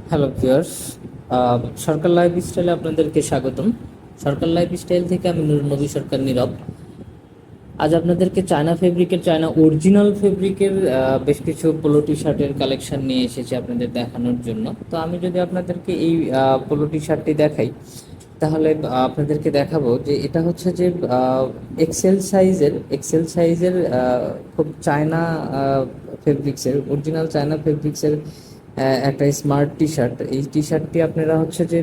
Hello viewers, সরকার লাইফস্টাইলে আপনাদেরকে স্বাগতম। সরকার লাইফস্টাইল থেকে আমি নবী সরকার নীরব। আজ আপনাদেরকে চায়না ফেব্রিকের, চায়না অরিজিনাল ফেব্রিকের বেশ কিছু পোলো টি শার্টের কালেকশন নিয়ে এসেছি আপনাদের দেখানোর জন্য। তো আমি যদি আপনাদেরকে এই পোলো টি শার্টটি দেখাই, তাহলে আপনাদেরকে দেখাবো যে এটা হচ্ছে যে এক্সেল সাইজের খুব চায়না ফেব্রিক্সের, অরিজিনাল চায়না ফেব্রিক্সের একটা স্মার্ট টি শার্ট। এই টি শার্টটি আপনারা হচ্ছে যে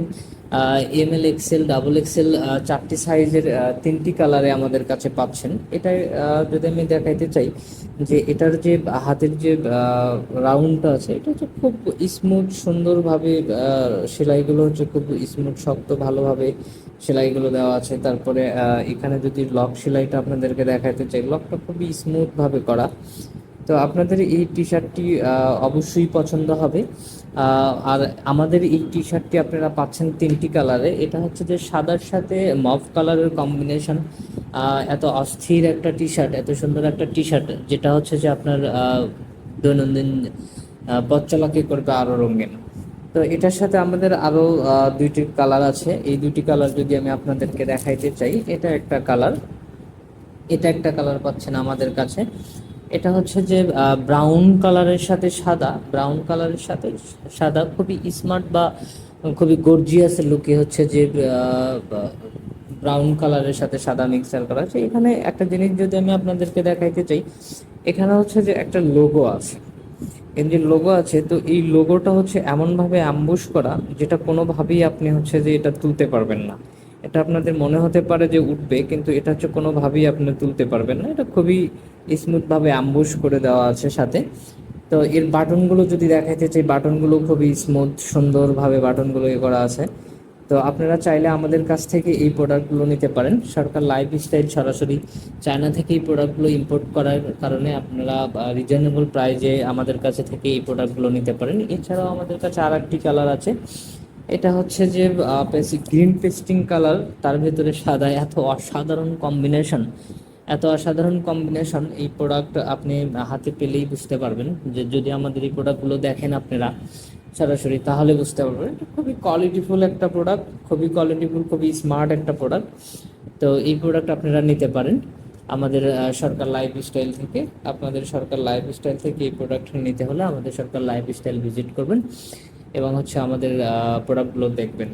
এমএল, এক্সেল, ডাবল এক্সেল, চারটি সাইজের তিনটি কালারে আমাদের কাছে পাচ্ছেন। এটা যদি আমি দেখাইতে চাই যে এটার যে হাতের যে রাউন্ডটা আছে, এটা হচ্ছে খুব স্মুথ, সুন্দরভাবে সেলাইগুলো হচ্ছে খুব স্মুথ, শক্ত, ভালোভাবে সেলাইগুলো দেওয়া আছে। তারপরে এখানে যদি লক সেলাইটা আপনাদেরকে দেখাইতে চাই, লকটা খুবই স্মুথ ভাবে করা। তো আপনাদের এই টি শার্টটি অবশ্যই পছন্দ হবে। আর আমাদের এই টি শার্টটি আপনারা পাচ্ছেন তিনটি কালারে। এটা হচ্ছে যে সাদার সাথে মভ কালারের কম্বিনেশন। এত অস্থির একটা টি শার্ট, এত সুন্দর একটা টি শার্ট, যেটা হচ্ছে যে আপনার দৈনন্দিন পথ চলাকে করবে আরো রঙিন। তো এটার সাথে আমাদের আরো দুইটি কালার আছে। এই দুইটি কালার যদি আমি আপনাদেরকে দেখাইতে চাই, এটা একটা কালার পাচ্ছেন আমাদের কাছে। এটা হচ্ছে যে ব্রাউন কালারের সাথে সাদা, ব্রাউন কালারের সাথে সাদা, খুবই স্মার্ট বা খুবই গর্জিয়াস লুকে হচ্ছে যে ব্রাউন কালারের সাথে সাদা মিক্সার করা আছে। এখানে একটা জিনিস যদি আমি আপনাদেরকে দেখাইতে চাই, এখানে হচ্ছে যে একটা লোগো আছে। এর যে লোগো আছে, তো এই লোগোটা হচ্ছে এমনভাবে অ্যাম্বুশ করা, যেটা কোনোভাবেই আপনি হচ্ছে যে এটা তুলতে পারবেন না। এটা আপনাদের মনে হতে পারে যে উঠবে, কিন্তু এটা হচ্ছে কোনোভাবেই আপনি তুলতে পারবেন না। এটা খুবই স্মুথভাবে অ্যাম্বুশ করে দেওয়া আছে সাথে। তো এর বাটনগুলো যদি দেখাইতে চাই, বাটনগুলো খুবই স্মুথ, সুন্দরভাবে বাটনগুলো করা আছে। তো আপনারা চাইলে আমাদের কাছ থেকে এই প্রোডাক্টগুলো নিতে পারেন। সরকার লাইফ স্টাইল সরাসরি চায়না থেকে এই প্রোডাক্টগুলো ইম্পোর্ট করার কারণে আপনারা রিজনেবল প্রাইজে আমাদের কাছে থেকে এই প্রোডাক্টগুলো নিতে পারেন। এছাড়াও আমাদের কাছে আর একটি কালার আছে। এটা হচ্ছে যে গ্রিন পেস্টিং কালার, তার ভেতরে সাদা। এত অসাধারণ কম্বিনেশন, এই প্রোডাক্ট আপনি হাতে পেলেই বুঝতে পারবেন। যে যদি আমাদের এই প্রোডাক্টগুলো দেখেন আপনারা সরাসরি, তাহলে বুঝতে পারবেন এটা খুবই কোয়ালিটিফুল একটা প্রোডাক্ট, খুবই কোয়ালিটিফুল, খুবই স্মার্ট একটা প্রোডাক্ট। তো এই প্রোডাক্ট আপনারা নিতে পারেন আমাদের সরকার লাইফস্টাইল থেকে। আপনাদের সরকার লাইফস্টাইল থেকে এই প্রোডাক্ট নিতে হলে আমাদের সরকার লাইফস্টাইল ভিজিট করবেন এবং হচ্ছে আমাদের প্রোডাক্টগুলো দেখবেন।